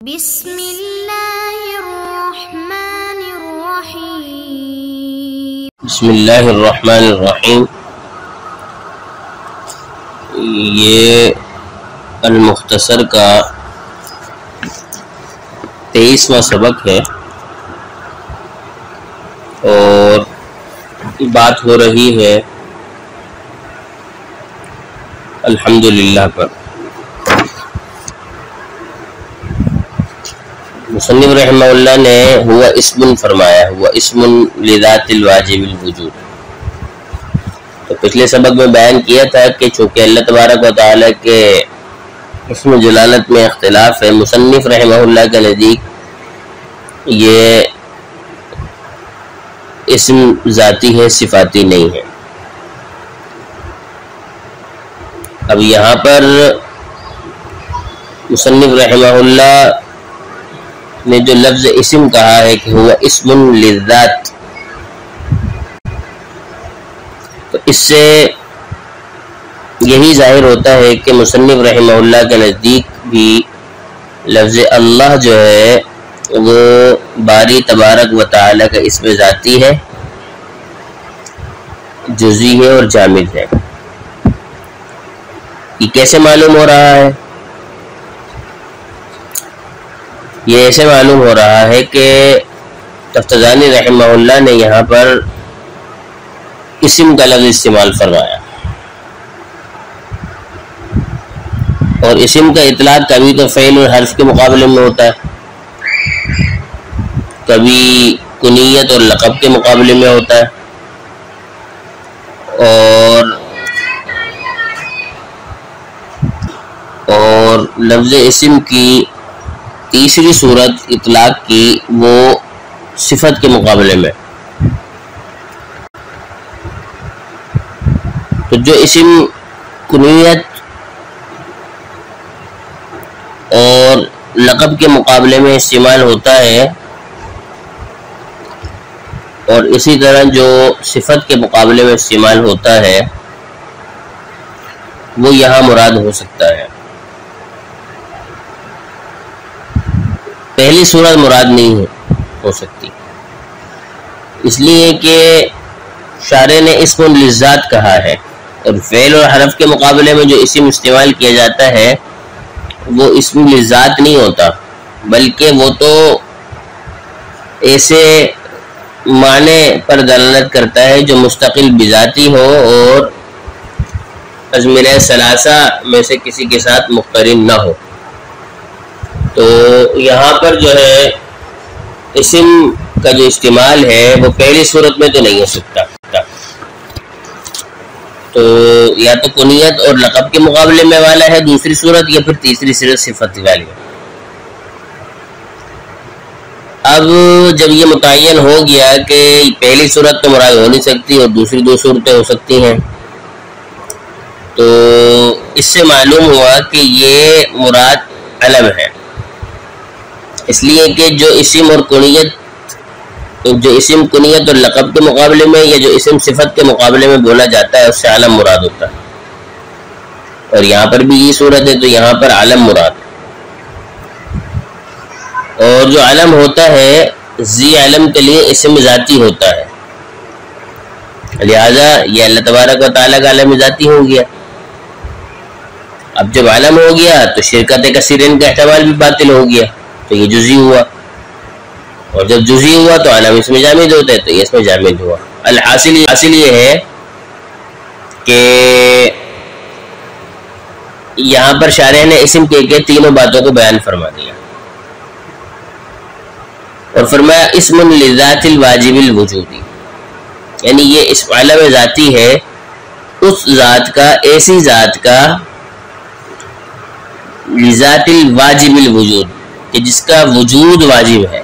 بسم اللہ الرحمن الرحیم۔ بسم اللہ الرحمن الرحیم۔ یہ المختصر کا 23واں سبق ہے اور بات ہو رہی ہے الحمدللہ پر۔ مصنف رحمہ اللہ نے ہوا اسم فرمایا، ہوا اسم لذات الواجب الوجود۔ تو پچھلے سبق میں بیان کیا تھا کہ چونکہ اللہ تبارک و تعالیٰ کے اسم جلالت میں اختلاف ہے، مصنف رحمہ اللہ کے نزدیک یہ اسم ذاتی ہے، صفاتی نہیں ہے۔ اب یہاں پر مصنف رحمہ اللہ نے جو لفظ اسم کہا ہے کہ ہوا اسم للذات، تو اس سے یہی ظاہر ہوتا ہے کہ مصنف رحمہ اللہ کے نزدیک بھی لفظ اللہ جو ہے وہ باری تبارک و تعالی کا اسم ذاتی ہے، جزئی ہے اور جامد ہے۔ یہ کیسے معلوم ہو رہا ہے؟ یہ ایسے معلوم ہو رہا ہے کہ تفتزانی رحمہ اللہ نے یہاں پر اسم کا لفظ استعمال فرمایا، اور اسم کا اطلاق کبھی تو فعل اور حرف کے مقابلے میں ہوتا ہے، کبھی کنیت اور لقب کے مقابلے میں ہوتا ہے، اور لفظ اسم کی تیسری صورت اطلاق کی وہ صفت کے مقابلے میں۔ تو جو اسم کنیت اور لقب کے مقابلے میں استعمال ہوتا ہے، اور اسی طرح جو صفت کے مقابلے میں استعمال ہوتا ہے، وہ یہاں مراد ہو سکتا ہے۔ پہلی صورت مراد نہیں ہو سکتی، اس لیے کہ شارح نے اسم للذات کہا ہے، اور فعل اور حرف کے مقابلے میں جو اسم استعمال کیا جاتا ہے وہ اسم للذات نہیں ہوتا، بلکہ وہ تو ایسے معنی پر دلالت کرتا ہے جو مستقل بذاتی ہو اور ازمنہ ثلاثہ میں سے کسی کے ساتھ مقترن نہ ہو۔ تو یہاں پر جو ہے اسم کا جو استعمال ہے وہ پہلی صورت میں تو نہیں ہو سکتا، تو یا تو کنیت اور لقب کے مقابلے میں والا ہے دوسری صورت، یا پھر تیسری صورت صفت والی ہے۔ اب جب یہ متعین ہو گیا کہ پہلی صورت تو مراد ہو نہیں سکتی اور دوسری دو صورتیں ہو سکتی ہیں، تو اس سے معلوم ہوا کہ یہ مراد علم ہے، اس لیے کہ جو اسم کنیت اور لقب کے مقابلے میں یا جو اسم صفت کے مقابلے میں بولا جاتا ہے اس سے علم مراد ہوتا ہے، اور یہاں پر بھی یہ صورت ہے تو یہاں پر علم مراد ہے، اور جو علم ہوتا ہے ذی علم کے لیے اسم ذاتی ہوتا ہے، لہذا یہ اللہ تبارک و تعالیٰ کا علم ذاتی ہو گیا۔ اب جب علم ہو گیا تو شرکت کثیرین کا احتمال بھی باطل ہو گیا، تو یہ جزئی ہوا، اور جب جزئی ہوا تو علم اس میں جامد ہوتا ہے، تو یہ اس میں جامد ہوا۔ الحاصل یہ ہے کہ یہاں پر شارح نے اسم کے تینوں باتوں کو بیان فرما دیا، اور فرمایا اسم لذات الواجب الوجودی، یعنی یہ اسم علم ذاتی ہے اس ذات کا، ایسی ذات کا لذات الواجب الوجود کہ جس کا وجود واجب ہے،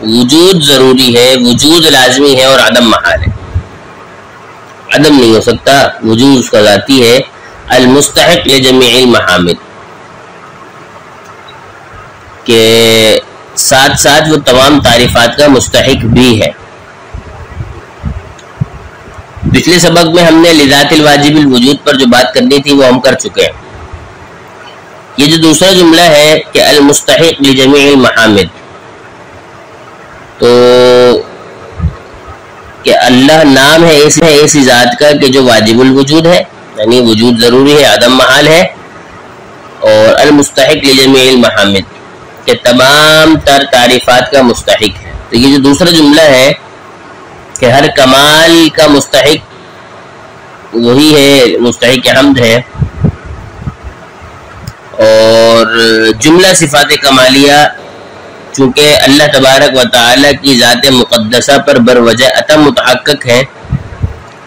وجود ضروری ہے، وجود لازمی ہے، اور عدم محال ہے، عدم نہیں ہو سکتا، وجود اس کا ذاتی ہے، المستحق لجمیع المحامد، کہ ساتھ ساتھ وہ تمام تعریفات کا مستحق بھی ہے۔ پچھلے سبق میں ہم نے لذات الواجب الوجود پر جو بات کرنی تھی وہ ہم کر چکے ہیں، یہ جو دوسرا جملہ ہے کہ المستحق لجمیع المحامد، تو کہ اللہ نام ہے ایسی ذات کا کہ جو واجب الوجود ہے، یعنی وجود ضروری ہے، عدم محال ہے، اور المستحق لجمیع المحامد کہ تمام تر تعریفات کا مستحق ہے۔ تو یہ جو دوسرا جملہ ہے کہ ہر کمال کا مستحق وہی ہے، مستحق حمد ہے، اور جملہ صفات کمالیہ چونکہ اللہ تبارک و تعالی کی ذات مقدسہ پر بروجہ عطا متحقق ہے،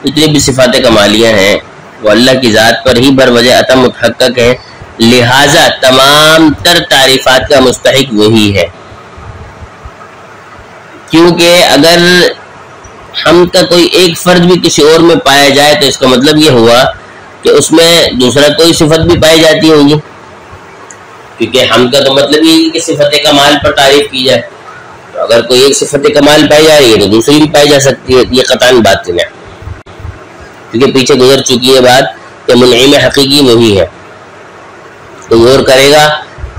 جتنی بھی صفات کمالیہ ہیں وہ اللہ کی ذات پر ہی بروجہ عطا متحقق ہے، لہذا تمام تر تعریفات کا مستحق وہی ہے۔ کیونکہ اگر ہم کا کوئی ایک فرد بھی کسی اور میں پایا جائے تو اس کا مطلب یہ ہوا کہ اس میں دوسرا کوئی صفت بھی پائی جاتی ہوگی، کیونکہ ہم کا تو مطلب یہ کہ صفت کمال پر تعریف کی جائے، تو اگر کوئی ایک صفت کمال پائی جا رہی ہے تو دوسری بھی پائی جا سکتی ہے، یہ قطعاً بات نہیں ہے، کیونکہ پیچھے گزر چکی ہے بات کہ منعم حقیقی وہی ہے، کوئی اور کرے گا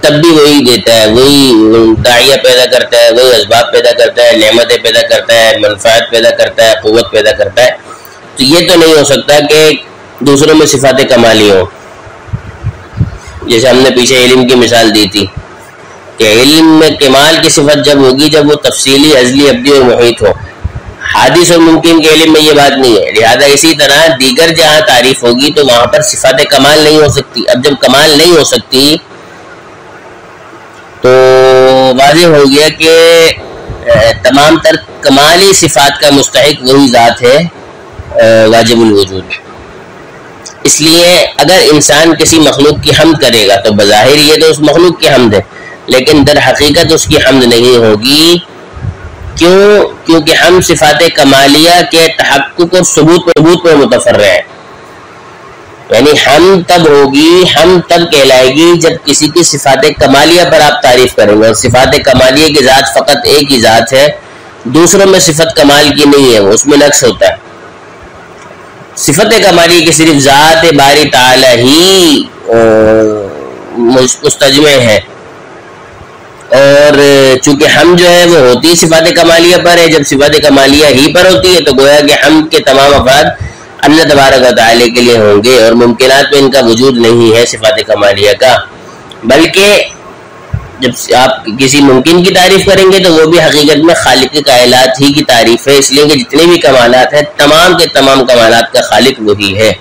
تب بھی وہی دیتا ہے، وہی داعیہ پیدا کرتا ہے، وہی اسباب پیدا کرتا ہے، نعمتیں پیدا کرتا ہے، منفعت پیدا کرتا ہے، قوت پیدا کرتا ہے۔ تو یہ تو نہیں ہو سکتا کہ دوسروں میں صفات کمالی ہوں، جیسے ہم نے پیچھے علم کی مثال دی تھی کہ علم میں کمال کی صفت جب ہوگی جب وہ تفصیلی، ازلی، ابدی اور محیط ہو۔ حادث اور ممکن کے علم میں یہ بات نہیں ہے، لہذا اسی طرح دیگر جہاں تعریف ہوگی تو وہاں پر صفات کمال نہیں ہو سکتی۔ اب جب کمال نہیں ہو سکتی تو واضح ہو گیا کہ تمام تر کمالی صفات کا مستحق وہی ذات ہے واجب الوجود۔ اس لیے اگر انسان کسی مخلوق کی حمد کرے گا تو بظاہر یہ تو اس مخلوق کی حمد ہے، لیکن در حقیقت اس کی حمد نہیں ہوگی۔ کیونکہ ہم صفات کمالیہ کے تحقق اور ثبوت پر متفرع ہیں، یعنی ہم تب ہوگی، ہم تب کہلائے گی جب کسی کی صفات کمالیہ پر آپ تعریف کریں گے، اور صفات کمالیہ کی ذات فقط ایک ہی ذات ہے، دوسروں میں صفت کمال کی نہیں ہے، اس میں نقص ہوتا ہے۔ صفت کمالیہ کی صرف ذات باری تعالی ہی مستجمع ہے، اور چونکہ ہم جو ہے وہ ہوتی صفات کمالیہ پر ہے، جب صفات کمالیہ ہی پر ہوتی ہے تو گویا کہ ہم کے تمام افراد اللہ تبارک و تعالی کے لیے ہوں گے، اور ممکنات میں ان کا وجود نہیں ہے صفات کمالیہ کا، بلکہ جب آپ کسی ممکن کی تعریف کریں گے تو وہ بھی حقیقت میں خالق کائنات ہی کی تعریف ہے، اس لیے کہ جتنے بھی کمالات ہیں تمام کے تمام کمالات کا خالق وہی ہے۔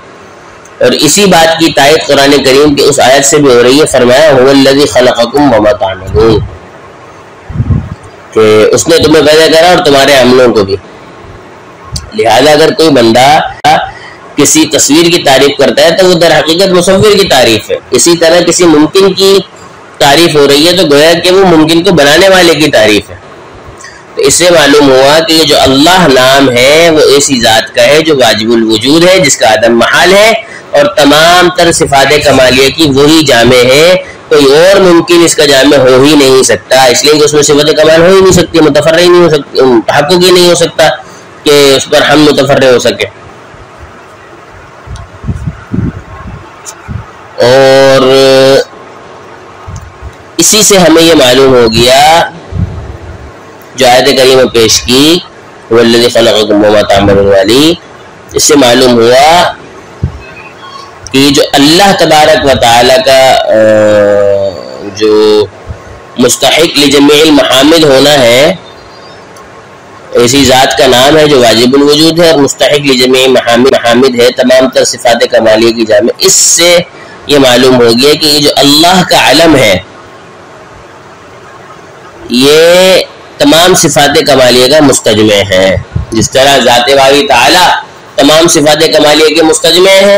اور اسی بات کی تائید قرآن کریم کی اس آیت سے بھی ہو رہی ہے، فرمایا هو الذی خلقکم وما تعملون، کہ اس نے تمہیں پیدا کرا اور تمہارے عملوں کو بھی۔ لہذا اگر کوئی بندہ کسی تصویر کی تعریف کرتا ہے تو وہ در حقیقت مصور کی تعریف ہے، اسی طرح کسی ممکن کی تعریف ہو رہی ہے تو گویا کہ وہ ممکن کو بنانے والے کی تعریف ہے۔ تو اس سے معلوم ہوا کہ یہ جو اللہ نام ہے وہ ایسی ذات کا ہے جو واجب الوجود ہے، جس کا عدم محال ہے، اور تمام تر صفات کمالیہ کی وہی جامع ہے، کوئی اور ممکن اس کا جامع ہو ہی نہیں سکتا، اس لیے کہ اس میں صفت کمال ہو ہی نہیں سکتی، متفرع ہی نہیں ہو سکتی، تحقق ہی نہیں ہو سکتا کہ اس پر ہم متفرع ہو سکے۔ اور اسی سے ہمیں یہ معلوم ہو گیا جو آیت کریمہ پیش کی والذی خلقکم وما تعملون والی، اس سے معلوم ہوا کہ جو اللہ تبارک و تعالی کا جو مستحق لجمیع المحامد ہونا ہے، ایسی ذات کا نام ہے جو واجب الوجود ہے اور مستحق لجمیع محامد ہے، تمام تر صفات کمالیہ کی جامع۔ اس سے یہ معلوم ہو گیا کہ یہ جو اللہ کا علم ہے یہ تمام صفات کمالیہ کا مستجمع ہے، جس طرح ذات باری تعالی تمام صفات کمالیہ کے مستجمع ہے،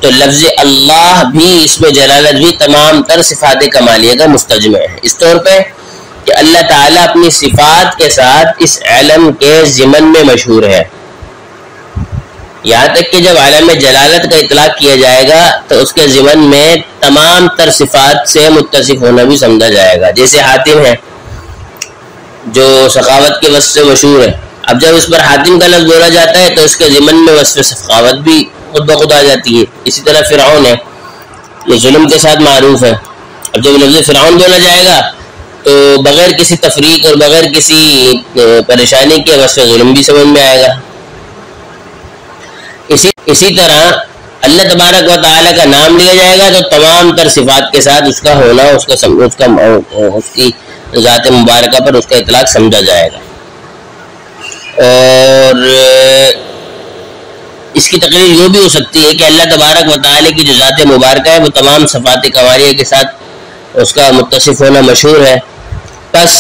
تو لفظ اللہ بھی، اس میں جلالت بھی تمام تر صفات کمالیہ کا مستجمع ہے، اس طور پہ کہ اللہ تعالیٰ اپنی صفات کے ساتھ اس علم کے ضمن میں مشہور ہے، یہاں تک کہ جب عالم جلالت کا اطلاق کیا جائے گا تو اس کے ضمن میں تمام تر صفات سے متصف ہونا بھی سمجھا جائے گا، جیسے حاتم ہے جو سخاوت کے وصف سے مشہور ہے، اب جب اس پر حاتم کا لفظ بولا جاتا ہے تو اس کے ضمن میں وصف سخاوت بھی خود بخود آ جاتی ہے۔ اسی طرح فرعون ہے، یہ ظلم کے ساتھ معروف ہے، اب جب لفظ فرعون بولا جائے گا تو بغیر کسی تفریق اور بغیر کسی پریشانی کے وصف ظلم بھی سمجھ میں آئے گا. اسی طرح اللہ تبارک و تعالیٰ کا نام لیا جائے گا تو تمام تر صفات کے ساتھ اس کا ہونا، اس کی ذات مبارکہ پر اس کا اطلاق سمجھا جائے گا. اور اس کی تقریر یہ بھی ہو سکتی ہے کہ اللہ تبارک و تعالیٰ کی جو ذات مبارکہ ہے وہ تمام صفات کمالیہ کے ساتھ اس کا متصف ہونا مشہور ہے. بس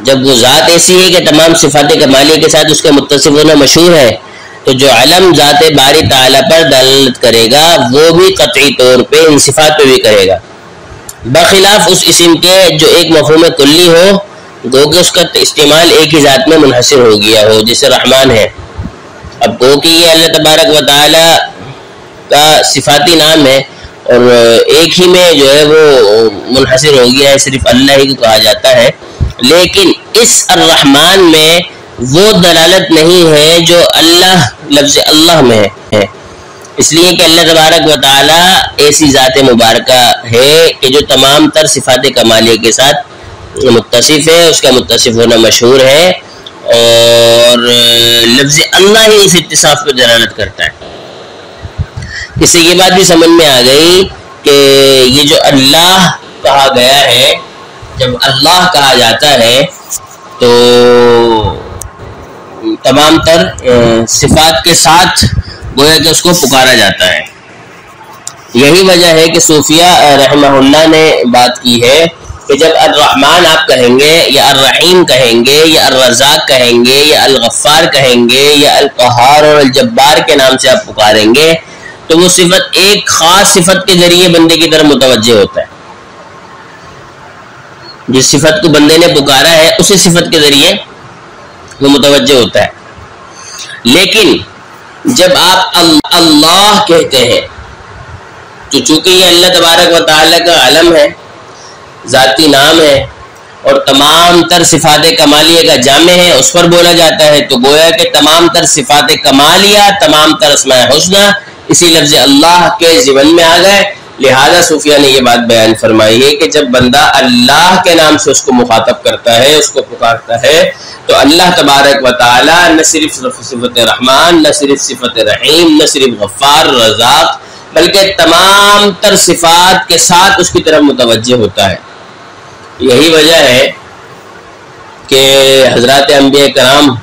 جب وہ ذات ایسی ہے کہ تمام صفات کمالیہ کے ساتھ اس کا متصف ہونا مشہور ہے تو جو علم ذات باری تعالیٰ پر دلالت کرے گا وہ بھی قطعی طور پہ ان صفات پہ بھی کرے گا، بخلاف اس اسم کے جو ایک مفہوم کلی ہو، گو کہ اس کا استعمال ایک ہی ذات میں منحصر ہو گیا ہو، جیسے رحمان ہے. اب گو کہ یہ اللہ تبارک و تعالیٰ کا صفاتی نام ہے اور ایک ہی میں جو ہے وہ منحصر ہو گیا ہے، صرف اللہ ہی کو کہا جاتا ہے، لیکن اس الرحمن میں وہ دلالت نہیں ہے جو اللہ لفظ اللہ میں ہے، اس لیے کہ اللہ تبارک و تعالیٰ ایسی ذات مبارکہ ہے کہ جو تمام تر صفات کمالیہ کے ساتھ متصف ہے، اس کا متصف ہونا مشہور ہے، اور لفظ اللہ ہی اس اتصاف پہ دلالت کرتا ہے. اس سے یہ بات بھی سمجھ میں آ گئی کہ یہ جو اللہ کہا گیا ہے، جب اللہ کہا جاتا ہے تو تمام تر صفات کے ساتھ گویا کہ اس کو پکارا جاتا ہے. یہی وجہ ہے کہ صوفیہ رحمہ اللہ نے بات کی ہے کہ جب الرحمن آپ کہیں گے یا الرحیم کہیں گے یا الرزاق کہیں گے یا الغفار کہیں گے یا القہار اور الجبار کے نام سے آپ پکاریں گے تو وہ صفت ایک خاص صفت کے ذریعے بندے کی طرف متوجہ ہوتا ہے. جس صفت کو بندے نے پکارا ہے اسی صفت کے ذریعے وہ متوجہ ہوتا ہے. لیکن جب آپ اللہ کہتے ہیں تو چونکہ یہ اللہ تبارک و تعالیٰ کا علم ہے، ذاتی نام ہے اور تمام تر صفات کمالیہ کا جامع ہے، اس پر بولا جاتا ہے، تو گویا کہ تمام تر صفات کمالیہ، تمام تر اسماء حسنہ اسی لفظ اللہ کے ضمن میں آ گئے. لہذا صوفیہ نے یہ بات بیان فرمائی ہے کہ جب بندہ اللہ کے نام سے اس کو مخاطب کرتا ہے، اس کو پکارتا ہے، تو اللہ تبارک و تعالی نہ صرف صفت رحمان، نہ صرف صفت رحیم، نہ صرف غفار رزاق، بلکہ تمام تر صفات کے ساتھ اس کی طرف متوجہ ہوتا ہے. یہی وجہ ہے کہ حضرات انبیاء کرام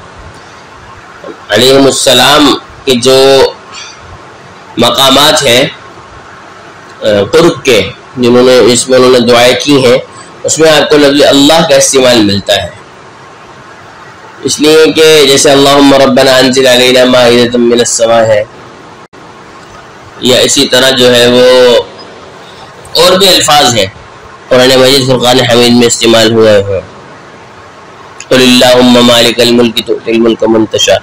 علیہم السلام کے جو مقامات ہیں قرب کے، جنہوں نے اس میں انہوں نے دعائیں کی ہیں، اس میں آپ کو لفظ اللہ کا استعمال ملتا ہے. اس لیے کہ جیسے اللہم ربنا انزل علینا مائدۃ من السماء ہے، یا اسی طرح جو ہے وہ اور بھی الفاظ ہیں قرآن مجید فرقان حمید میں استعمال ہوئے ہیں. قل اللہم مالک الملک تؤتی الملک من تشاء،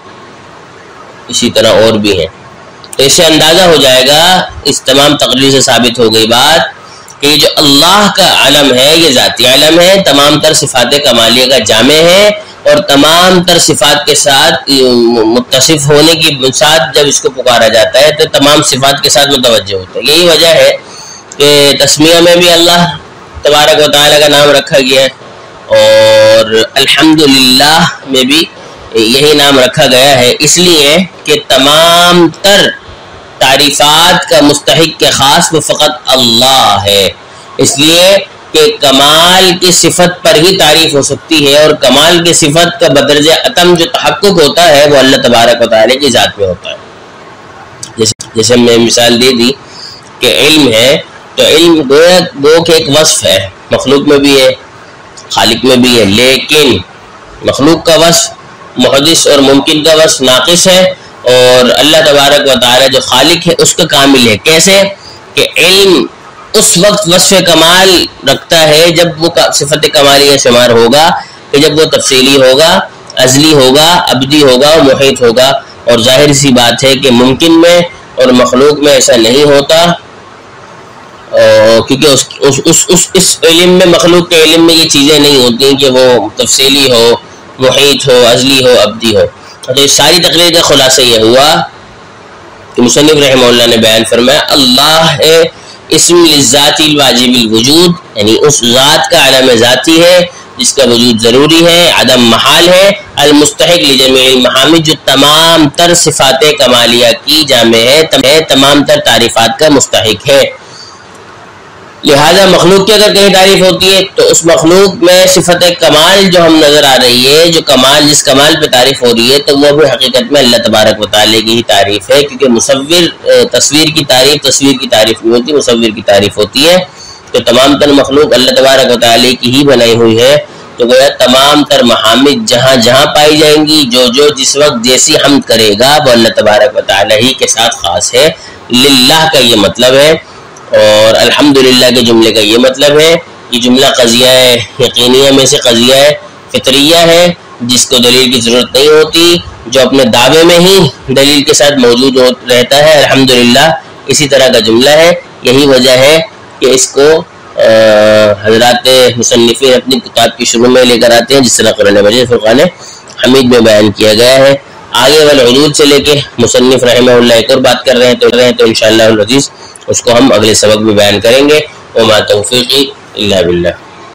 اسی طرح اور بھی ہیں. تو اس سے اندازہ ہو جائے گا، اس تمام تقریر سے ثابت ہو گئی بات کہ یہ جو اللہ کا علم ہے یہ ذاتی علم ہے، تمام تر صفات کمالیہ کا جامع ہے اور تمام تر صفات کے ساتھ متصف ہونے کی ساتھ جب اس کو پکارا جاتا ہے تو تمام صفات کے ساتھ متوجہ ہوتا ہے. یہی وجہ ہے کہ تسمیہ میں بھی اللہ تبارک و تعالیٰ کا نام رکھا گیا ہے اور الحمدللہ میں بھی یہی نام رکھا گیا ہے، اس لیے کہ تمام تر تعریفات کا مستحق کے خاص وہ فقط اللہ ہے. اس لیے کہ کمال کی صفت پر ہی تعریف ہو سکتی ہے اور کمال کی صفت کا بدرجہ اتم جو تحقق ہوتا ہے وہ اللہ تبارک و تعالیٰ کی ذات میں ہوتا ہے. جیسے میں مثال دے دی کہ علم ہے، تو علم گو کہ ایک وصف ہے، مخلوق میں بھی ہے خالق میں بھی ہے، لیکن مخلوق کا وصف محدث اور ممکن کا وصف ناقص ہے اور اللہ تبارک و تعالی جو خالق ہے اس کا کامل ہے. کیسے کہ علم اس وقت وصف کمال رکھتا ہے جب وہ صفت کمالیہ شمار ہوگا، کہ جب وہ تفصیلی ہوگا، ازلی ہوگا، ابدی ہوگا اور محیط ہوگا. اور ظاہر سی بات ہے کہ ممکن میں اور مخلوق میں ایسا نہیں ہوتا، کیونکہ اس علم میں، مخلوق کے علم میں یہ چیزیں نہیں ہوتی کہ وہ تفصیلی ہو، محیط ہو، ازلی ہو، ابدی ہو. تو اس ساری تقریر کا خلاصہ یہ ہوا کہ مصنف رحمہ اللہ نے بیان فرمایا اللہ ہے اسم للذات الواجب الوجود، یعنی اس ذات کا علم ذاتی ہے جس کا وجود ضروری ہے، عدم محال ہے، المستحق لجمیع المحامد جو تمام تر صفات کمالیہ کی جامع ہے، تمام تر تعریفات کا مستحق ہے۔ لہذا مخلوق کی اگر کہیں تعریف ہوتی ہے تو اس مخلوق میں صفت کمال جو ہم نظر آ رہی ہے، جو کمال جس کمال پہ تعریف ہو رہی ہے، تو وہ بھی حقیقت میں اللہ تبارک و تعالیٰ کی ہی تعریف ہے، کیونکہ مصور تصویر کی تعریف نہیں ہوتی، مصور کی تعریف ہوتی ہے۔ تو تمام تر مخلوق اللہ تبارک و تعالیٰ کی ہی بنائی ہوئی ہے، تو گویا تمام تر محامد جہاں جہاں پائی جائیں گی، جو جس وقت جیسی حمد کرے گا وہ اللہ تبارک و تعالیٰ ہی کے ساتھ خاص ہے۔ للہ کا یہ مطلب ہے، اور الحمدللہ کے جملے کا یہ مطلب ہے۔ یہ جملہ قضیہ یقینیہ میں سے قضیہ فطریہ ہے، جس کو دلیل کی ضرورت نہیں ہوتی، جو اپنے دعوے میں ہی دلیل کے ساتھ موجود رہتا ہے۔ الحمدللہ اسی طرح کا جملہ ہے، یہی وجہ ہے کہ اس کو حضرات مصنفین اپنی کتاب کی شروع میں لے کر آتے ہیں، جس طرح قرآن مجید فرقان حمید میں بیان کیا گیا ہے۔ آگے والحدود سے لے کے مصنف رحمہ اللہ ایک اور بات کر رہے ہیں، تو انشاءاللہ العزیز اس کو ہم اگلے سبق میں بیان کریں گے۔ وما توفیقی الا باللہ۔